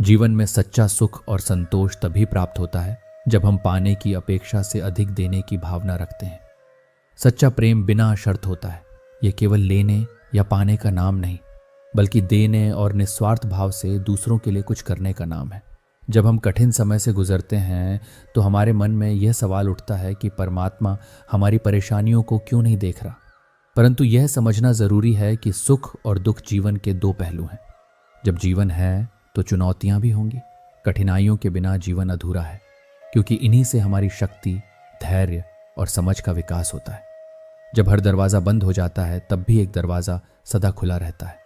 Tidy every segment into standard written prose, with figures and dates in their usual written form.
जीवन में सच्चा सुख और संतोष तभी प्राप्त होता है जब हम पाने की अपेक्षा से अधिक देने की भावना रखते हैं। सच्चा प्रेम बिना शर्त होता है। यह केवल लेने या पाने का नाम नहीं, बल्कि देने और निस्वार्थ भाव से दूसरों के लिए कुछ करने का नाम है। जब हम कठिन समय से गुजरते हैं तो हमारे मन में यह सवाल उठता है कि परमात्मा हमारी परेशानियों को क्यों नहीं देख रहा। परंतु यह समझना जरूरी है कि सुख और दुख जीवन के दो पहलू हैं। जब जीवन है तो चुनौतियां भी होंगी। कठिनाइयों के बिना जीवन अधूरा है, क्योंकि इन्हीं से हमारी शक्ति, धैर्य और समझ का विकास होता है। जब हर दरवाजा बंद हो जाता है तब भी एक दरवाजा सदा खुला रहता है,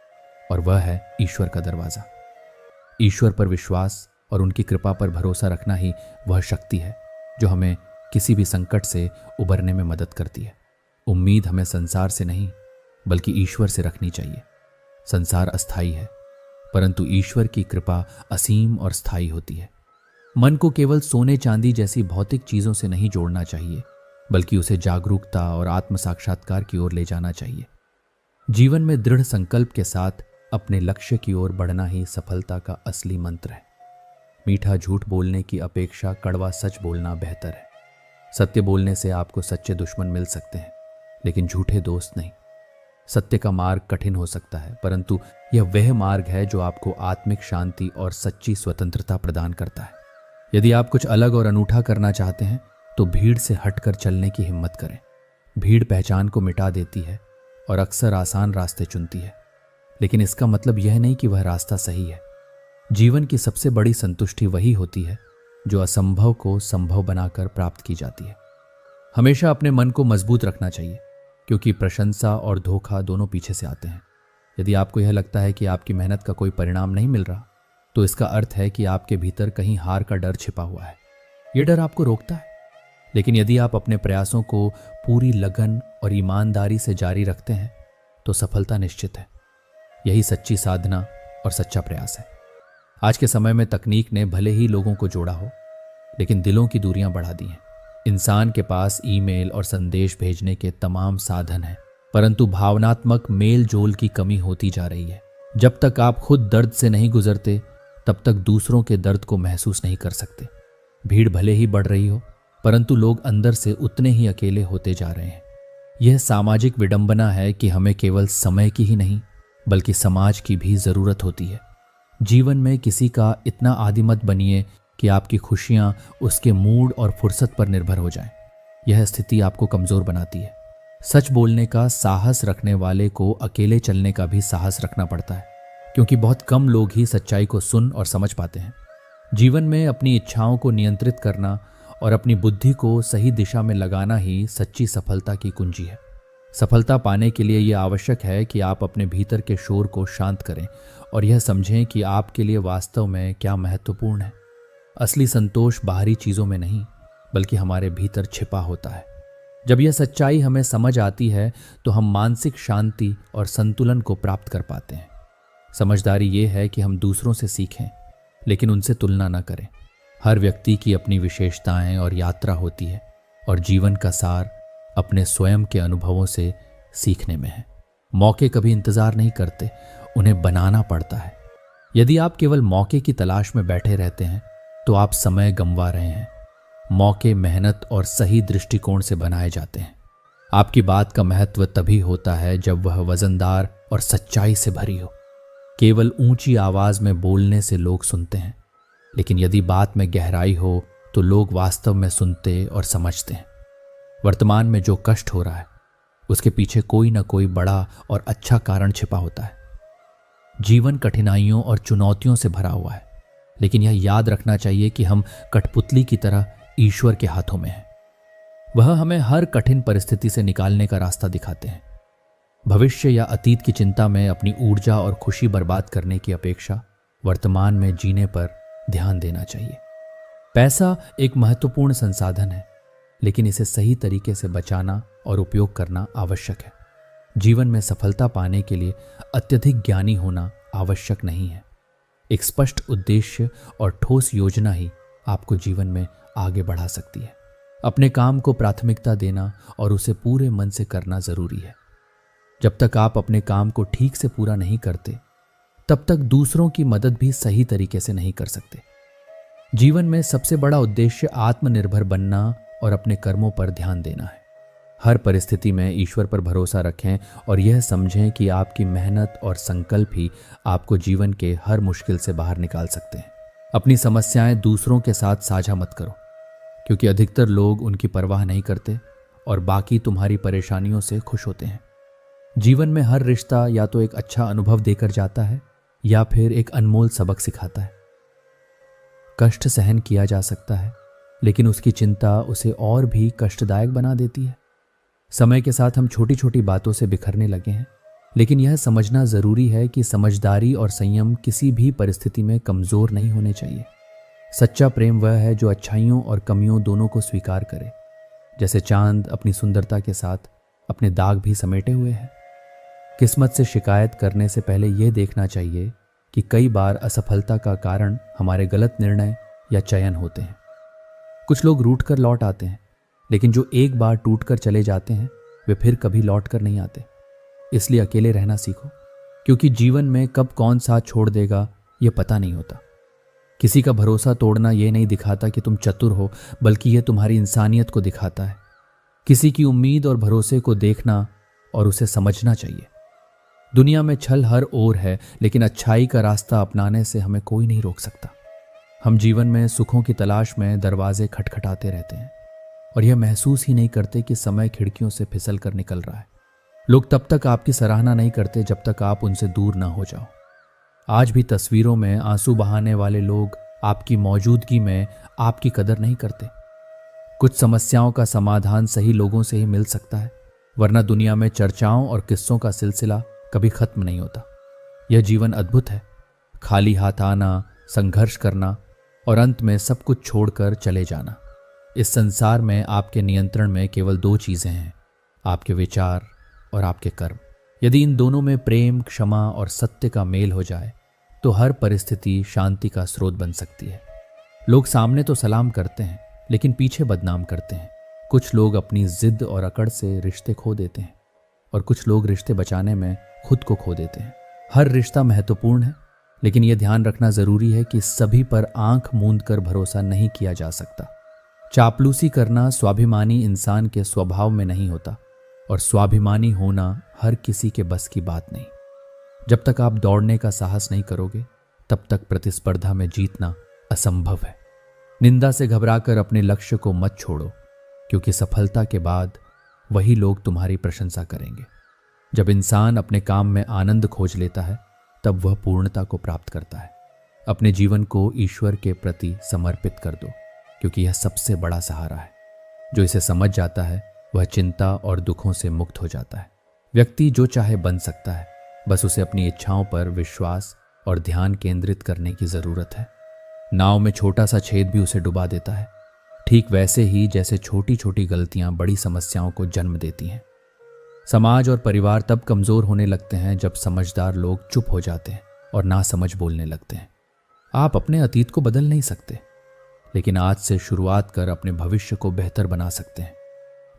और वह है ईश्वर का दरवाजा। ईश्वर पर विश्वास और उनकी कृपा पर भरोसा रखना ही वह शक्ति है जो हमें किसी भी संकट से उबरने में मदद करती है। उम्मीद हमें संसार से नहीं बल्कि ईश्वर से रखनी चाहिए। संसार अस्थायी है, परंतु ईश्वर की कृपा असीम और स्थायी होती है। मन को केवल सोने चांदी जैसी भौतिक चीजों से नहीं जोड़ना चाहिए, बल्कि उसे जागरूकता और आत्म साक्षात्कार की ओर ले जाना चाहिए। जीवन में दृढ़ संकल्प के साथ अपने लक्ष्य की ओर बढ़ना ही सफलता का असली मंत्र है। मीठा झूठ बोलने की अपेक्षा कड़वा सच बोलना बेहतर है। सत्य बोलने से आपको सच्चे दुश्मन मिल सकते हैं, लेकिन झूठे दोस्त नहीं। सत्य का मार्ग कठिन हो सकता है, परंतु यह वह मार्ग है जो आपको आत्मिक शांति और सच्ची स्वतंत्रता प्रदान करता है। यदि आप कुछ अलग और अनूठा करना चाहते हैं तो भीड़ से हटकर चलने की हिम्मत करें। भीड़ पहचान को मिटा देती है और अक्सर आसान रास्ते चुनती है, लेकिन इसका मतलब यह नहीं कि वह रास्ता सही है। जीवन की सबसे बड़ी संतुष्टि वही होती है जो असंभव को संभव बनाकर प्राप्त की जाती है। हमेशा अपने मन को मजबूत रखना चाहिए, क्योंकि प्रशंसा और धोखा दोनों पीछे से आते हैं। यदि आपको यह लगता है कि आपकी मेहनत का कोई परिणाम नहीं मिल रहा, तो इसका अर्थ है कि आपके भीतर कहीं हार का डर छिपा हुआ है। यह डर आपको रोकता है, लेकिन यदि आप अपने प्रयासों को पूरी लगन और ईमानदारी से जारी रखते हैं तो सफलता निश्चित है। यही सच्ची साधना और सच्चा प्रयास है। आज के समय में तकनीक ने भले ही लोगों को जोड़ा हो, लेकिन दिलों की दूरियां बढ़ा दी हैं। इंसान के पास ईमेल और संदेश भेजने के तमाम साधन हैं, परंतु भावनात्मक मेल जोल की कमी होती जा रही है। जब तक आप खुद दर्द से नहीं गुजरते, तब तक दूसरों के दर्द को महसूस नहीं कर सकते। भीड़ भले ही बढ़ रही हो, परंतु लोग अंदर से उतने ही अकेले होते जा रहे हैं। यह सामाजिक विडंबना है कि हमें केवल समय की ही नहीं बल्कि समाज की भी जरूरत होती है। जीवन में किसी का इतना आदी मत बनिए कि आपकी खुशियां उसके मूड और फुर्सत पर निर्भर हो जाएं। यह स्थिति आपको कमजोर बनाती है। सच बोलने का साहस रखने वाले को अकेले चलने का भी साहस रखना पड़ता है, क्योंकि बहुत कम लोग ही सच्चाई को सुन और समझ पाते हैं। जीवन में अपनी इच्छाओं को नियंत्रित करना और अपनी बुद्धि को सही दिशा में लगाना ही सच्ची सफलता की कुंजी है। सफलता पाने के लिए यह आवश्यक है कि आप अपने भीतर के शोर को शांत करें और यह समझें कि आपके लिए वास्तव में क्या महत्वपूर्ण है। असली संतोष बाहरी चीजों में नहीं बल्कि हमारे भीतर छिपा होता है। जब यह सच्चाई हमें समझ आती है तो हम मानसिक शांति और संतुलन को प्राप्त कर पाते हैं। समझदारी ये है कि हम दूसरों से सीखें, लेकिन उनसे तुलना न करें। हर व्यक्ति की अपनी विशेषताएं और यात्रा होती है, और जीवन का सार अपने स्वयं के अनुभवों से सीखने में है। मौके कभी इंतजार नहीं करते, उन्हें बनाना पड़ता है। यदि आप केवल मौके की तलाश में बैठे रहते हैं तो आप समय गंवा रहे हैं। मौके मेहनत और सही दृष्टिकोण से बनाए जाते हैं। आपकी बात का महत्व तभी होता है जब वह वजनदार और सच्चाई से भरी हो। केवल ऊंची आवाज में बोलने से लोग सुनते हैं, लेकिन यदि बात में गहराई हो तो लोग वास्तव में सुनते और समझते हैं। वर्तमान में जो कष्ट हो रहा है उसके पीछे कोई ना कोई बड़ा और अच्छा कारण छिपा होता है। जीवन कठिनाइयों और चुनौतियों से भरा हुआ है, लेकिन यह याद रखना चाहिए कि हम कठपुतली की तरह ईश्वर के हाथों में हैं। वह हमें हर कठिन परिस्थिति से निकालने का रास्ता दिखाते हैं। भविष्य या अतीत की चिंता में अपनी ऊर्जा और खुशी बर्बाद करने की अपेक्षा वर्तमान में जीने पर ध्यान देना चाहिए। पैसा एक महत्वपूर्ण संसाधन है, लेकिन इसे सही तरीके से बचाना और उपयोग करना आवश्यक है। जीवन में सफलता पाने के लिए अत्यधिक ज्ञानी होना आवश्यक नहीं है। एक स्पष्ट उद्देश्य और ठोस योजना ही आपको जीवन में आगे बढ़ा सकती है। अपने काम को प्राथमिकता देना और उसे पूरे मन से करना जरूरी है। जब तक आप अपने काम को ठीक से पूरा नहीं करते, तब तक दूसरों की मदद भी सही तरीके से नहीं कर सकते। जीवन में सबसे बड़ा उद्देश्य आत्मनिर्भर बनना और अपने कर्मों पर ध्यान देना है। हर परिस्थिति में ईश्वर पर भरोसा रखें और यह समझें कि आपकी मेहनत और संकल्प ही आपको जीवन के हर मुश्किल से बाहर निकाल सकते हैं। अपनी समस्याएं दूसरों के साथ साझा मत करो, क्योंकि अधिकतर लोग उनकी परवाह नहीं करते और बाकी तुम्हारी परेशानियों से खुश होते हैं। जीवन में हर रिश्ता या तो एक अच्छा अनुभव देकर जाता है या फिर एक अनमोल सबक सिखाता है। कष्ट सहन किया जा सकता है, लेकिन उसकी चिंता उसे और भी कष्टदायक बना देती है। समय के साथ हम छोटी छोटी बातों से बिखरने लगे हैं, लेकिन यह समझना जरूरी है कि समझदारी और संयम किसी भी परिस्थिति में कमजोर नहीं होने चाहिए। सच्चा प्रेम वह है जो अच्छाइयों और कमियों दोनों को स्वीकार करे, जैसे चांद अपनी सुंदरता के साथ अपने दाग भी समेटे हुए है। किस्मत से शिकायत करने से पहले यह देखना चाहिए कि कई बार असफलता का कारण हमारे गलत निर्णय या चयन होते हैं। कुछ लोग रूठ कर लौट आते हैं, लेकिन जो एक बार टूट कर चले जाते हैं वे फिर कभी लौट कर नहीं आते। इसलिए अकेले रहना सीखो, क्योंकि जीवन में कब कौन साथ छोड़ देगा यह पता नहीं होता। किसी का भरोसा तोड़ना यह नहीं दिखाता कि तुम चतुर हो, बल्कि यह तुम्हारी इंसानियत को दिखाता है। किसी की उम्मीद और भरोसे को देखना और उसे समझना चाहिए। दुनिया में छल हर ओर है, लेकिन अच्छाई का रास्ता अपनाने से हमें कोई नहीं रोक सकता। हम जीवन में सुखों की तलाश में दरवाजे खटखटाते रहते हैं और यह महसूस ही नहीं करते कि समय खिड़कियों से फिसल कर निकल रहा है। लोग तब तक आपकी सराहना नहीं करते जब तक आप उनसे दूर ना हो जाओ। आज भी तस्वीरों में आंसू बहाने वाले लोग आपकी मौजूदगी में आपकी कदर नहीं करते। कुछ समस्याओं का समाधान सही लोगों से ही मिल सकता है, वरना दुनिया में चर्चाओं और किस्सों का सिलसिला कभी खत्म नहीं होता। यह जीवन अद्भुत है, खाली हाथ आना, संघर्ष करना और अंत में सब कुछ छोड़कर चले जाना। इस संसार में आपके नियंत्रण में केवल दो चीजें हैं, आपके विचार और आपके कर्म। यदि इन दोनों में प्रेम, क्षमा और सत्य का मेल हो जाए तो हर परिस्थिति शांति का स्रोत बन सकती है। लोग सामने तो सलाम करते हैं, लेकिन पीछे बदनाम करते हैं। कुछ लोग अपनी जिद और अकड़ से रिश्ते खो देते हैं और कुछ लोग रिश्ते बचाने में खुद को खो देते हैं। हर रिश्ता महत्वपूर्ण है, लेकिन यह ध्यान रखना जरूरी है कि सभी पर आंख मूंद कर भरोसा नहीं किया जा सकता। चापलूसी करना स्वाभिमानी इंसान के स्वभाव में नहीं होता और स्वाभिमानी होना हर किसी के बस की बात नहीं। जब तक आप दौड़ने का साहस नहीं करोगे, तब तक प्रतिस्पर्धा में जीतना असंभव है। निंदा से घबराकर अपने लक्ष्य को मत छोड़ो, क्योंकि सफलता के बाद वही लोग तुम्हारी प्रशंसा करेंगे। जब इंसान अपने काम में आनंद खोज लेता है, तब वह पूर्णता को प्राप्त करता है। अपने जीवन को ईश्वर के प्रति समर्पित कर दो, क्योंकि यह सबसे बड़ा सहारा है। जो इसे समझ जाता है वह चिंता और दुखों से मुक्त हो जाता है। व्यक्ति जो चाहे बन सकता है, बस उसे अपनी इच्छाओं पर विश्वास और ध्यान केंद्रित करने की जरूरत है। नाव में छोटा सा छेद भी उसे डुबा देता है, ठीक वैसे ही जैसे छोटी छोटी गलतियां बड़ी समस्याओं को जन्म देती हैं। समाज और परिवार तब कमजोर होने लगते हैं जब समझदार लोग चुप हो जाते हैं और नासमझ बोलने लगते हैं। आप अपने अतीत को बदल नहीं सकते, लेकिन आज से शुरुआत कर अपने भविष्य को बेहतर बना सकते हैं।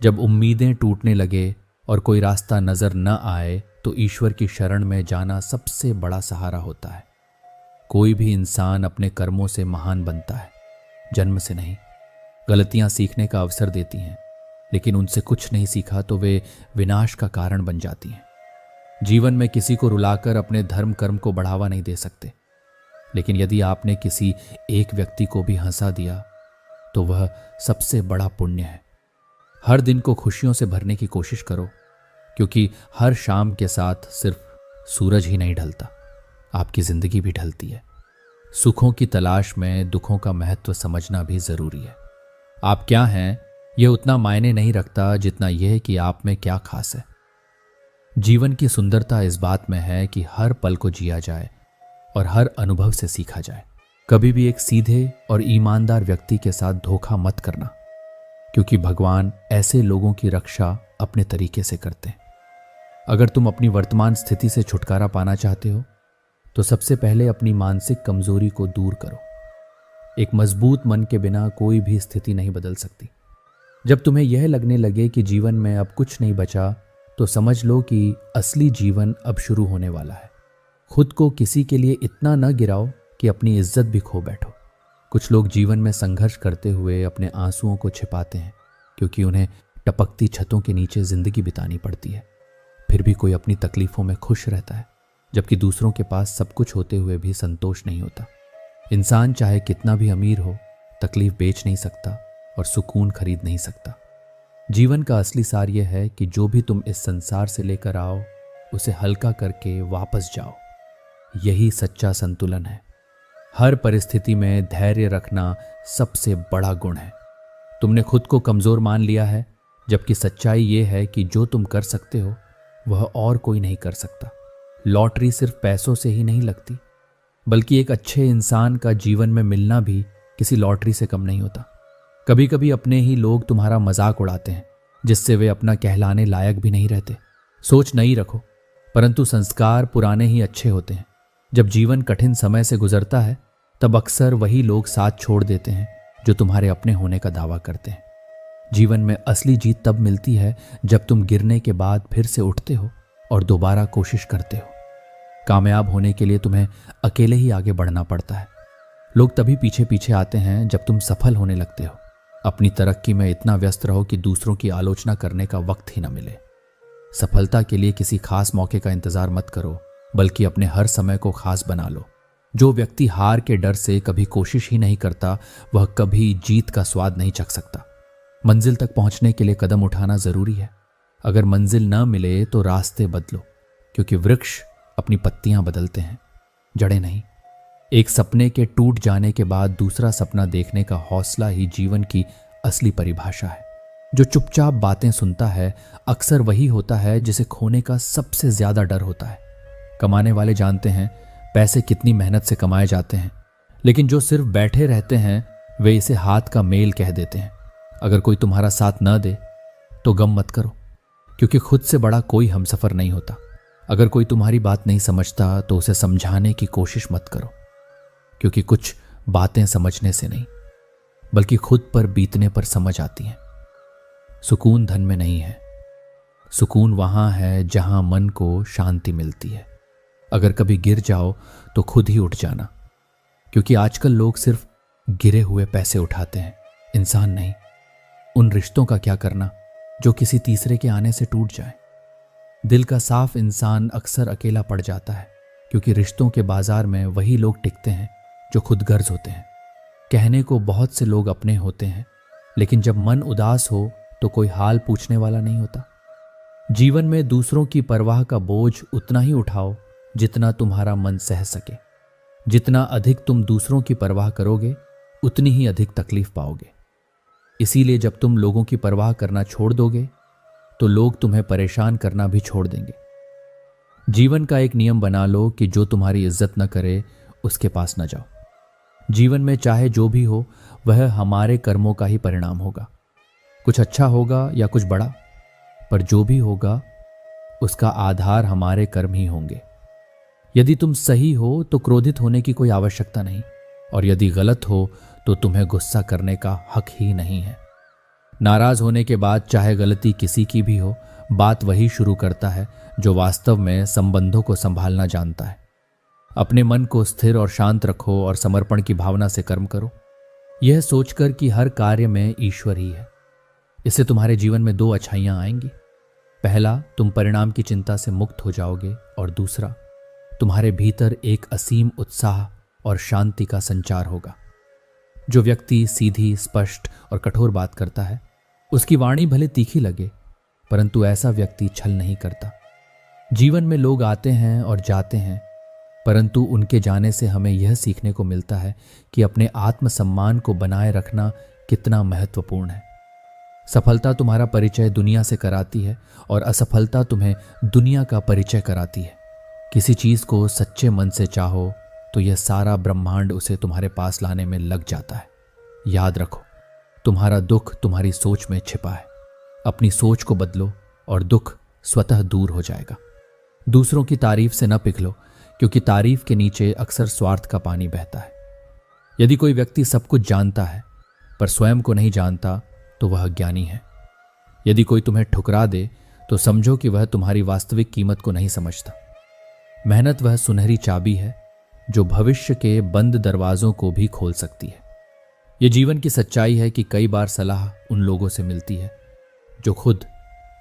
जब उम्मीदें टूटने लगे और कोई रास्ता नजर न आए, तो ईश्वर की शरण में जाना सबसे बड़ा सहारा होता है। कोई भी इंसान अपने कर्मों से महान बनता है, जन्म से नहीं। गलतियां सीखने का अवसर देती हैं, लेकिन उनसे कुछ नहीं सीखा तो वे विनाश का कारण बन जाती हैं। जीवन में किसी को रुलाकर अपने धर्म कर्म को बढ़ावा नहीं दे सकते, लेकिन यदि आपने किसी एक व्यक्ति को भी हंसा दिया तो वह सबसे बड़ा पुण्य है। हर दिन को खुशियों से भरने की कोशिश करो, क्योंकि हर शाम के साथ सिर्फ सूरज ही नहीं ढलता, आपकी जिंदगी भी ढलती है। सुखों की तलाश में दुखों का महत्व समझना भी जरूरी है। आप क्या हैं यह उतना मायने नहीं रखता जितना यह कि आप में क्या खास है। जीवन की सुंदरता इस बात में है कि हर पल को जिया जाए और हर अनुभव से सीखा जाए। कभी भी एक सीधे और ईमानदार व्यक्ति के साथ धोखा मत करना, क्योंकि भगवान ऐसे लोगों की रक्षा अपने तरीके से करते हैं। अगर तुम अपनी वर्तमान स्थिति से छुटकारा पाना चाहते हो, तो सबसे पहले अपनी मानसिक कमजोरी को दूर करो। एक मजबूत मन के बिना कोई भी स्थिति नहीं बदल सकती। जब तुम्हें यह लगने लगे कि जीवन में अब कुछ नहीं बचा, तो समझ लो कि असली जीवन अब शुरू होने वाला है। खुद को किसी के लिए इतना न गिराओ कि अपनी इज्जत भी खो बैठो। कुछ लोग जीवन में संघर्ष करते हुए अपने आंसुओं को छिपाते हैं क्योंकि उन्हें टपकती छतों के नीचे जिंदगी बितानी पड़ती है। फिर भी कोई अपनी तकलीफों में खुश रहता है, जबकि दूसरों के पास सब कुछ होते हुए भी संतोष नहीं होता। इंसान चाहे कितना भी अमीर हो, तकलीफ बेच नहीं सकता और सुकून खरीद नहीं सकता। जीवन का असली सार यह है कि जो भी तुम इस संसार से लेकर आओ, उसे हल्का करके वापस जाओ। यही सच्चा संतुलन है। हर परिस्थिति में धैर्य रखना सबसे बड़ा गुण है। तुमने खुद को कमजोर मान लिया है, जबकि सच्चाई यह है कि जो तुम कर सकते हो वह और कोई नहीं कर सकता। लॉटरी सिर्फ पैसों से ही नहीं लगती, बल्कि एक अच्छे इंसान का जीवन में मिलना भी किसी लॉटरी से कम नहीं होता। कभी कभी अपने ही लोग तुम्हारा मजाक उड़ाते हैं, जिससे वे अपना कहलाने लायक भी नहीं रहते। सोच नई रखो, परंतु संस्कार पुराने ही अच्छे होते हैं। जब जीवन कठिन समय से गुजरता है, तब अक्सर वही लोग साथ छोड़ देते हैं जो तुम्हारे अपने होने का दावा करते हैं। जीवन में असली जीत तब मिलती है जब तुम गिरने के बाद फिर से उठते हो और दोबारा कोशिश करते हो। कामयाब होने के लिए तुम्हें अकेले ही आगे बढ़ना पड़ता है। लोग तभी पीछे पीछे आते हैं जब तुम सफल होने लगते हो। अपनी तरक्की में इतना व्यस्त रहो कि दूसरों की आलोचना करने का वक्त ही न मिले। सफलता के लिए किसी खास मौके का इंतजार मत करो, बल्कि अपने हर समय को खास बना लो। जो व्यक्ति हार के डर से कभी कोशिश ही नहीं करता, वह कभी जीत का स्वाद नहीं चख सकता। मंजिल तक पहुंचने के लिए कदम उठाना जरूरी है। अगर मंजिल न मिले तो रास्ते बदलो, क्योंकि वृक्ष अपनी पत्तियां बदलते हैं, जड़ें नहीं। एक सपने के टूट जाने के बाद दूसरा सपना देखने का हौसला ही जीवन की असली परिभाषा है। जो चुपचाप बातें सुनता है, अक्सर वही होता है जिसे खोने का सबसे ज्यादा डर होता है। कमाने वाले जानते हैं पैसे कितनी मेहनत से कमाए जाते हैं, लेकिन जो सिर्फ बैठे रहते हैं वे इसे हाथ का मेल कह देते हैं। अगर कोई तुम्हारा साथ न दे तो गम मत करो, क्योंकि खुद से बड़ा कोई हमसफर नहीं होता। अगर कोई तुम्हारी बात नहीं समझता तो उसे समझाने की कोशिश मत करो, क्योंकि कुछ बातें समझने से नहीं, बल्कि खुद पर बीतने पर समझ आती हैं। सुकून धन में नहीं है, सुकून वहां है जहां मन को शांति मिलती है। अगर कभी गिर जाओ तो खुद ही उठ जाना, क्योंकि आजकल लोग सिर्फ गिरे हुए पैसे उठाते हैं, इंसान नहीं। उन रिश्तों का क्या करना जो किसी तीसरे के आने से टूट जाए। दिल का साफ इंसान अक्सर अकेला पड़ जाता है, क्योंकि रिश्तों के बाजार में वही लोग टिकते हैं जो खुद गर्ज होते हैं। कहने को बहुत से लोग अपने होते हैं, लेकिन जब मन उदास हो तो कोई हाल पूछने वाला नहीं होता। जीवन में दूसरों की परवाह का बोझ उतना ही उठाओ जितना तुम्हारा मन सह सके। जितना अधिक तुम दूसरों की परवाह करोगे, उतनी ही अधिक तकलीफ पाओगे। इसीलिए जब तुम लोगों की परवाह करना छोड़ दोगे तो लोग तुम्हें परेशान करना भी छोड़ देंगे। जीवन का एक नियम बना लो कि जो तुम्हारी इज्जत न करे उसके पास न जाओ। जीवन में चाहे जो भी हो, वह हमारे कर्मों का ही परिणाम होगा। कुछ अच्छा होगा या कुछ बड़ा, पर जो भी होगा उसका आधार हमारे कर्म ही होंगे। यदि तुम सही हो तो क्रोधित होने की कोई आवश्यकता नहीं, और यदि गलत हो तो तुम्हें गुस्सा करने का हक ही नहीं है। नाराज होने के बाद चाहे गलती किसी की भी हो, बात वही शुरू करता है जो वास्तव में संबंधों को संभालना जानता है। अपने मन को स्थिर और शांत रखो और समर्पण की भावना से कर्म करो, यह सोचकर कि हर कार्य में ईश्वर ही है। इससे तुम्हारे जीवन में दो अच्छाइयां आएंगी। पहला, तुम परिणाम की चिंता से मुक्त हो जाओगे, और दूसरा, तुम्हारे भीतर एक असीम उत्साह और शांति का संचार होगा। जो व्यक्ति सीधी, स्पष्ट और कठोर बात करता है, उसकी वाणी भले तीखी लगे, परंतु ऐसा व्यक्ति छल नहीं करता। जीवन में लोग आते हैं और जाते हैं, परंतु उनके जाने से हमें यह सीखने को मिलता है कि अपने आत्मसम्मान को बनाए रखना कितना महत्वपूर्ण है। सफलता तुम्हारा परिचय दुनिया से कराती है और असफलता तुम्हें दुनिया का परिचय कराती है। किसी चीज को सच्चे मन से चाहो तो यह सारा ब्रह्मांड उसे तुम्हारे पास लाने में लग जाता है। याद रखो, तुम्हारा दुख तुम्हारी सोच में छिपा है। अपनी सोच को बदलो और दुख स्वतः दूर हो जाएगा। दूसरों की तारीफ से न पिघलो, क्योंकि तारीफ के नीचे अक्सर स्वार्थ का पानी बहता है। यदि कोई व्यक्ति सब कुछ जानता है पर स्वयं को नहीं जानता तो वह ज्ञानी है। यदि कोई तुम्हें ठुकरा दे तो समझो कि वह तुम्हारी वास्तविक कीमत को नहीं समझता। मेहनत वह सुनहरी चाबी है जो भविष्य के बंद दरवाजों को भी खोल सकती है। यह जीवन की सच्चाई है कि कई बार सलाह उन लोगों से मिलती है जो खुद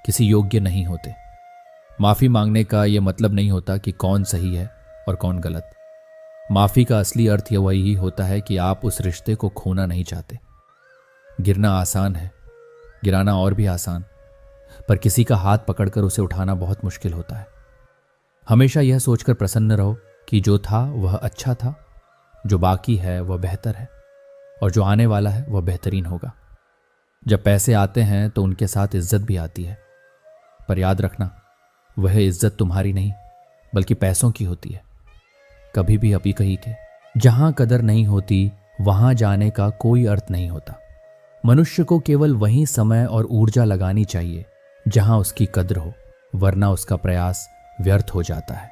किसी योग्य नहीं होते। माफी मांगने का यह मतलब नहीं होता कि कौन सही है और कौन गलत। माफी का असली अर्थ यह वही होता है कि आप उस रिश्ते को खोना नहीं चाहते। गिरना आसान है, गिराना और भी आसान, पर किसी का हाथ पकड़कर उसे उठाना बहुत मुश्किल होता है। हमेशा यह सोचकर प्रसन्न रहो कि जो था वह अच्छा था, जो बाकी है वह बेहतर है, और जो आने वाला है वह बेहतरीन होगा। जब पैसे आते हैं तो उनके साथ इज्जत भी आती है, पर याद रखना वह इज्जत तुम्हारी नहीं बल्कि पैसों की होती है। कभी भी अपी कही के जहां कदर नहीं होती वहां जाने का कोई अर्थ नहीं होता। मनुष्य को केवल वहीं समय और ऊर्जा लगानी चाहिए जहां उसकी कद्र हो, वरना उसका प्रयास व्यर्थ हो जाता है।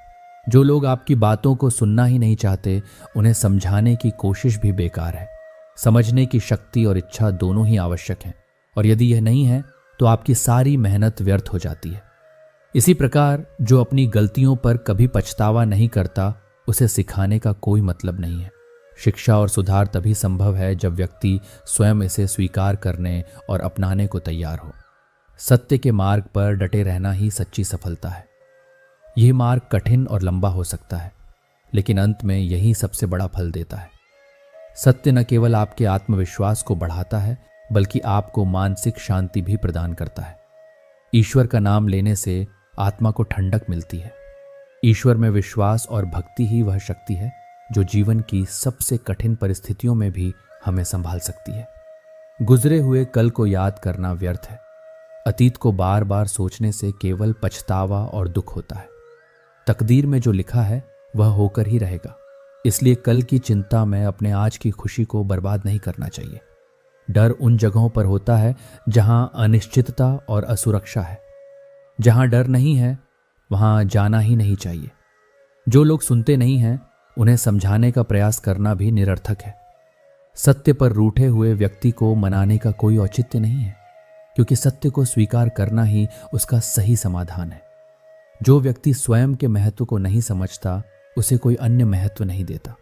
जो लोग आपकी बातों को सुनना ही नहीं चाहते, उन्हें समझाने की कोशिश भी बेकार है। समझने की शक्ति और इच्छा दोनों ही आवश्यक हैं, और यदि यह नहीं है तो आपकी सारी मेहनत व्यर्थ हो जाती है। इसी प्रकार जो अपनी गलतियों पर कभी पछतावा नहीं करता, उसे सिखाने का कोई मतलब नहीं है। शिक्षा और सुधार तभी संभव है जब व्यक्ति स्वयं इसे स्वीकार करने और अपनाने को तैयार हो। सत्य के मार्ग पर डटे रहना ही सच्ची सफलता है। यह मार्ग कठिन और लंबा हो सकता है, लेकिन अंत में यही सबसे बड़ा फल देता है। सत्य न केवल आपके आत्मविश्वास को बढ़ाता है, बल्कि आपको मानसिक शांति भी प्रदान करता है। ईश्वर का नाम लेने से आत्मा को ठंडक मिलती है। ईश्वर में विश्वास और भक्ति ही वह शक्ति है जो जीवन की सबसे कठिन परिस्थितियों में भी हमें संभाल सकती है। गुजरे हुए कल को याद करना व्यर्थ है। अतीत को बार बार सोचने से केवल पछतावा और दुख होता है। तकदीर में जो लिखा है वह होकर ही रहेगा, इसलिए कल की चिंता में अपने आज की खुशी को बर्बाद नहीं करना चाहिए। डर उन जगहों पर होता है जहां अनिश्चितता और असुरक्षा है। जहां डर नहीं है वहां जाना ही नहीं चाहिए। जो लोग सुनते नहीं हैं उन्हें समझाने का प्रयास करना भी निरर्थक है। सत्य पर रूठे हुए व्यक्ति को मनाने का कोई औचित्य नहीं है, क्योंकि सत्य को स्वीकार करना ही उसका सही समाधान है। जो व्यक्ति स्वयं के महत्व को नहीं समझता, उसे कोई अन्य महत्व नहीं देता।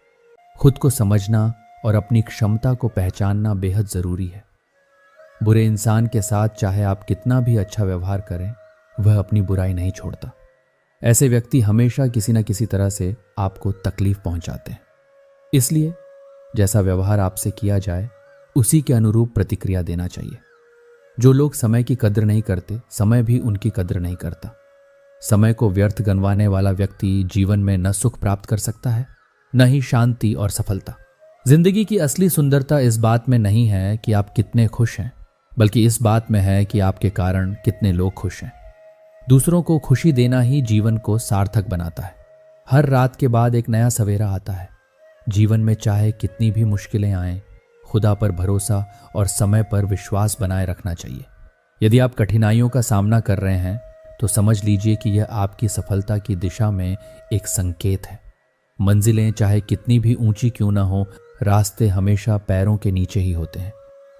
खुद को समझना और अपनी क्षमता को पहचानना बेहद जरूरी है। बुरे इंसान के साथ चाहे आप कितना भी अच्छा व्यवहार करें, वह अपनी बुराई नहीं छोड़ता। ऐसे व्यक्ति हमेशा किसी न किसी तरह से आपको तकलीफ पहुंचाते हैं। इसलिए जैसा व्यवहार आपसे किया जाए, उसी के अनुरूप प्रतिक्रिया देना चाहिए। जो लोग समय की कद्र नहीं करते, समय भी उनकी कद्र नहीं करता। समय को व्यर्थ गंवाने वाला व्यक्ति जीवन में न सुख प्राप्त कर सकता है, न ही शांति और सफलता। जिंदगी की असली सुंदरता इस बात में नहीं है कि आप कितने खुश हैं, बल्कि इस बात में है कि आपके कारण कितने लोग खुश हैं। दूसरों को खुशी देना ही जीवन को सार्थक बनाता है। हर रात के बाद एक नया सवेरा आता है। जीवन में चाहे कितनी भी मुश्किलें आएं, खुदा पर भरोसा और समय पर विश्वास बनाए रखना चाहिए। यदि आप कठिनाइयों का सामना कर रहे हैं तो समझ लीजिए कि यह आपकी सफलता की दिशा में एक संकेत है। मंजिलें चाहे कितनी भी ऊंची क्यों ना हो, रास्ते हमेशा पैरों के नीचे ही होते हैं।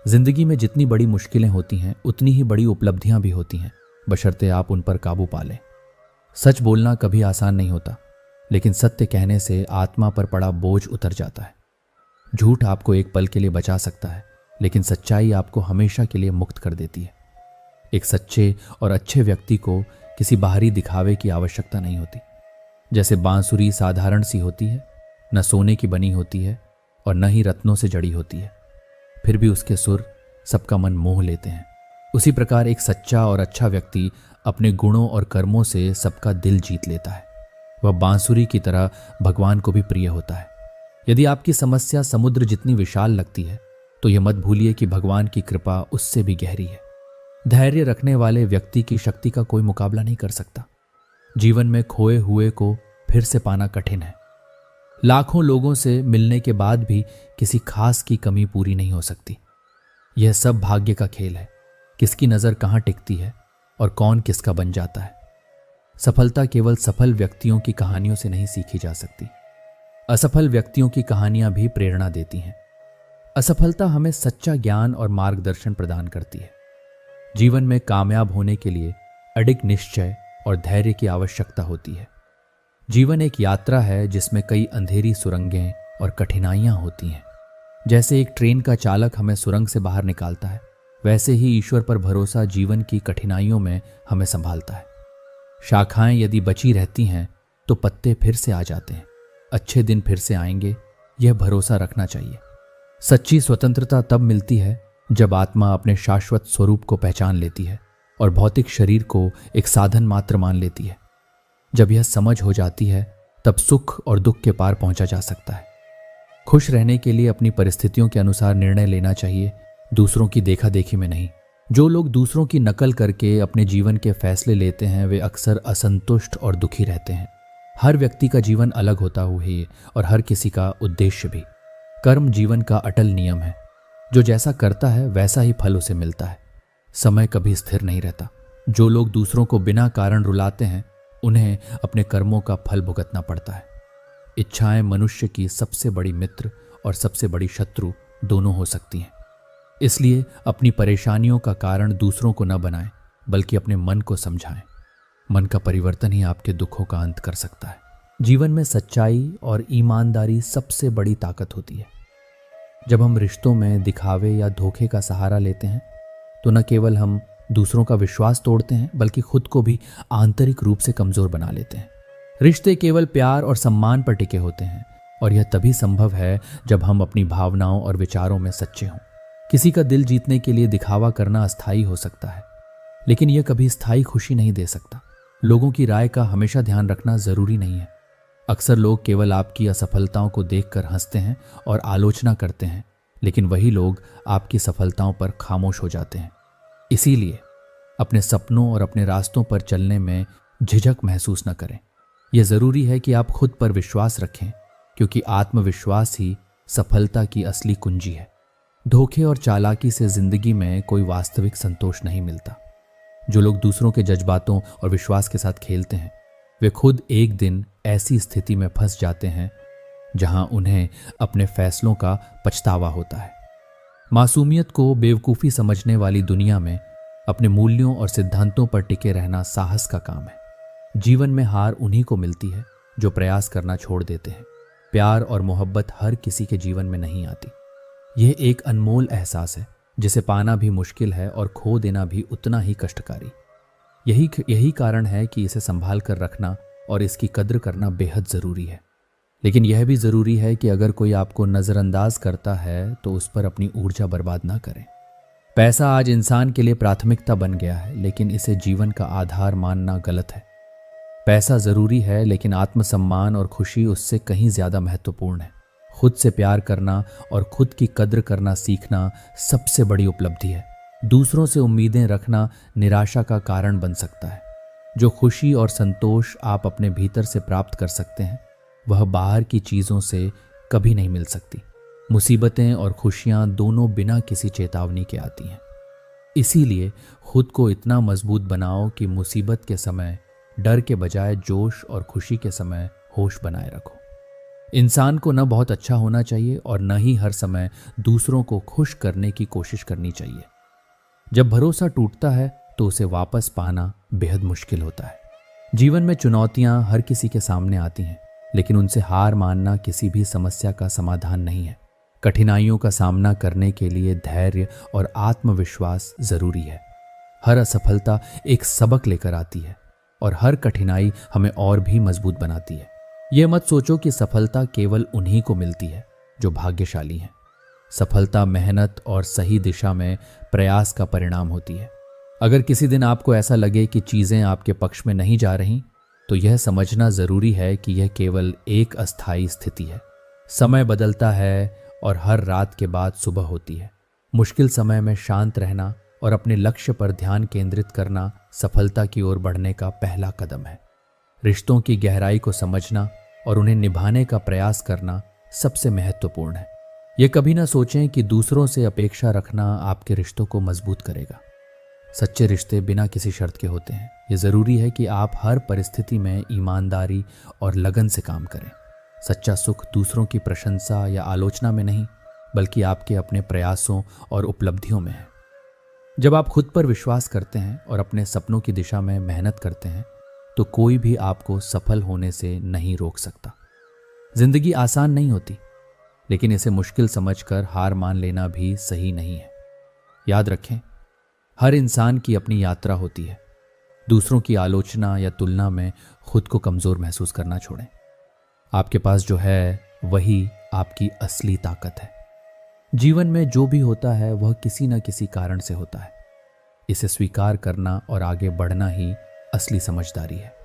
जिंदगी में जितनी बड़ी मुश्किलें होती हैं, उतनी ही बड़ी उपलब्धियां भी होती हैं, बशर्ते आप उन पर काबू पा लें। सच बोलना कभी आसान नहीं होता, लेकिन सत्य कहने से आत्मा पर पड़ा बोझ उतर जाता है। झूठ आपको एक पल के लिए बचा सकता है, लेकिन सच्चाई आपको हमेशा के लिए मुक्त कर देती है। एक सच्चे और अच्छे व्यक्ति को किसी बाहरी दिखावे की आवश्यकता नहीं होती। जैसे बांसुरी साधारण सी होती है, न सोने की बनी होती है और न ही रत्नों से जड़ी होती है, फिर भी उसके सुर सबका मन मोह लेते हैं। उसी प्रकार एक सच्चा और अच्छा व्यक्ति अपने गुणों और कर्मों से सबका दिल जीत लेता है। वह बांसुरी की तरह भगवान को भी प्रिय होता है। यदि आपकी समस्या समुद्र जितनी विशाल लगती है, तो यह मत भूलिए कि भगवान की कृपा उससे भी गहरी है। धैर्य रखने वाले व्यक्ति की शक्ति का कोई मुकाबला नहीं कर सकता। जीवन में खोए हुए को फिर से पाना कठिन है। लाखों लोगों से मिलने के बाद भी किसी खास की कमी पूरी नहीं हो सकती। यह सब भाग्य का खेल है, किसकी नजर कहां टिकती है और कौन किसका बन जाता है। सफलता केवल सफल व्यक्तियों की कहानियों से नहीं सीखी जा सकती। असफल व्यक्तियों की कहानियां भी प्रेरणा देती हैं। असफलता हमें सच्चा ज्ञान और मार्गदर्शन प्रदान करती है। जीवन में कामयाब होने के लिए अडिग निश्चय और धैर्य की आवश्यकता होती है। जीवन एक यात्रा है जिसमें कई अंधेरी सुरंगें और कठिनाइयां होती हैं। जैसे एक ट्रेन का चालक हमें सुरंग से बाहर निकालता है, वैसे ही ईश्वर पर भरोसा जीवन की कठिनाइयों में हमें संभालता है। शाखाएं यदि बची रहती हैं तो पत्ते फिर से आ जाते हैं, अच्छे दिन फिर से आएंगे, यह भरोसा रखना चाहिए। सच्ची स्वतंत्रता तब मिलती है जब आत्मा अपने शाश्वत स्वरूप को पहचान लेती है और भौतिक शरीर को एक साधन मात्र मान लेती है। जब यह समझ हो जाती है तब सुख और दुख के पार पहुंचा जा सकता है। खुश रहने के लिए अपनी परिस्थितियों के अनुसार निर्णय लेना चाहिए, दूसरों की देखा देखी में नहीं। जो लोग दूसरों की नकल करके अपने जीवन के फैसले लेते हैं वे अक्सर असंतुष्ट और दुखी रहते हैं। हर व्यक्ति का जीवन अलग होता हुआ और हर किसी का उद्देश्य भी। कर्म जीवन का अटल नियम है, जो जैसा करता है वैसा ही फल उसे मिलता है। समय कभी स्थिर नहीं रहता। जो लोग दूसरों को बिना कारण रुलाते हैं उन्हें अपने कर्मों का फल भुगतना पड़ता है। इच्छाएं मनुष्य की सबसे बड़ी मित्र और सबसे बड़ी शत्रु दोनों हो सकती हैं। इसलिए अपनी परेशानियों का कारण दूसरों को न बनाएं, बल्कि अपने मन को समझाएं। मन का परिवर्तन ही आपके दुखों का अंत कर सकता है। जीवन में सच्चाई और ईमानदारी सबसे बड़ी ताकत होती है। जब हम रिश्तों में दिखावे या धोखे का सहारा लेते हैं तो न केवल हम दूसरों का विश्वास तोड़ते हैं, बल्कि खुद को भी आंतरिक रूप से कमजोर बना लेते हैं। रिश्ते केवल प्यार और सम्मान पर टिके होते हैं और यह तभी संभव है जब हम अपनी भावनाओं और विचारों में सच्चे हों। किसी का दिल जीतने के लिए दिखावा करना अस्थायी हो सकता है, लेकिन यह कभी स्थायी खुशी नहीं दे सकता। लोगों की राय का हमेशा ध्यान रखना जरूरी नहीं है। अक्सर लोग केवल आपकी असफलताओं को देखकर हंसते हैं और आलोचना करते हैं, लेकिन वही लोग आपकी सफलताओं पर खामोश हो जाते हैं। इसीलिए अपने सपनों और अपने रास्तों पर चलने में झिझक महसूस न करें। यह जरूरी है कि आप खुद पर विश्वास रखें, क्योंकि आत्मविश्वास ही सफलता की असली कुंजी है। धोखे और चालाकी से जिंदगी में कोई वास्तविक संतोष नहीं मिलता। जो लोग दूसरों के जज्बातों और विश्वास के साथ खेलते हैं वे खुद एक दिन ऐसी स्थिति में फंस जाते हैं जहां उन्हें अपने फैसलों का पछतावा होता है। मासूमियत को बेवकूफ़ी समझने वाली दुनिया में अपने मूल्यों और सिद्धांतों पर टिके रहना साहस का काम है। जीवन में हार उन्हीं को मिलती है जो प्रयास करना छोड़ देते हैं। प्यार और मोहब्बत हर किसी के जीवन में नहीं आती। यह एक अनमोल एहसास है जिसे पाना भी मुश्किल है और खो देना भी उतना ही कष्टकारी। यही कारण है कि इसे संभाल कर रखना और इसकी कद्र करना बेहद ज़रूरी है। लेकिन यह भी ज़रूरी है कि अगर कोई आपको नज़रअंदाज करता है तो उस पर अपनी ऊर्जा बर्बाद ना करें। पैसा आज इंसान के लिए प्राथमिकता बन गया है, लेकिन इसे जीवन का आधार मानना गलत है। पैसा ज़रूरी है, लेकिन आत्मसम्मान और खुशी उससे कहीं ज़्यादा महत्वपूर्ण है। खुद से प्यार करना और खुद की कद्र करना सीखना सबसे बड़ी उपलब्धि है। दूसरों से उम्मीदें रखना निराशा का कारण बन सकता है। जो खुशी और संतोष आप अपने भीतर से प्राप्त कर सकते हैं वह बाहर की चीज़ों से कभी नहीं मिल सकती। मुसीबतें और खुशियां दोनों बिना किसी चेतावनी के आती हैं। इसीलिए खुद को इतना मजबूत बनाओ कि मुसीबत के समय डर के बजाय जोश और खुशी के समय होश बनाए रखो। इंसान को न बहुत अच्छा होना चाहिए और न ही हर समय दूसरों को खुश करने की कोशिश करनी चाहिए। जब भरोसा टूटता है तो उसे वापस पाना बेहद मुश्किल होता है। जीवन में चुनौतियां हर किसी के सामने आती हैं, लेकिन उनसे हार मानना किसी भी समस्या का समाधान नहीं है। कठिनाइयों का सामना करने के लिए धैर्य और आत्मविश्वास जरूरी है। हर असफलता एक सबक लेकर आती है और हर कठिनाई हमें और भी मजबूत बनाती है। यह मत सोचो कि सफलता केवल उन्हीं को मिलती है जो भाग्यशाली हैं। सफलता मेहनत और सही दिशा में प्रयास का परिणाम होती है। अगर किसी दिन आपको ऐसा लगे कि चीजें आपके पक्ष में नहीं जा रही, तो यह समझना जरूरी है कि यह केवल एक अस्थायी स्थिति है। समय बदलता है और हर रात के बाद सुबह होती है। मुश्किल समय में शांत रहना और अपने लक्ष्य पर ध्यान केंद्रित करना सफलता की ओर बढ़ने का पहला कदम है। रिश्तों की गहराई को समझना और उन्हें निभाने का प्रयास करना सबसे महत्वपूर्ण है। यह कभी ना सोचें कि दूसरों से अपेक्षा रखना आपके रिश्तों को मजबूत करेगा। सच्चे रिश्ते बिना किसी शर्त के होते हैं। यह जरूरी है कि आप हर परिस्थिति में ईमानदारी और लगन से काम करें। सच्चा सुख दूसरों की प्रशंसा या आलोचना में नहीं, बल्कि आपके अपने प्रयासों और उपलब्धियों में है। जब आप खुद पर विश्वास करते हैं और अपने सपनों की दिशा में मेहनत करते हैं, तो कोई भी आपको सफल होने से नहीं रोक सकता। जिंदगी आसान नहीं होती, लेकिन इसे मुश्किल समझकर हार मान लेना भी सही नहीं है। याद रखें, हर इंसान की अपनी यात्रा होती है। दूसरों की आलोचना या तुलना में खुद को कमजोर महसूस करना छोड़ें। आपके पास जो है वही आपकी असली ताकत है। जीवन में जो भी होता है वह किसी न किसी कारण से होता है। इसे स्वीकार करना और आगे बढ़ना ही असली समझदारी है।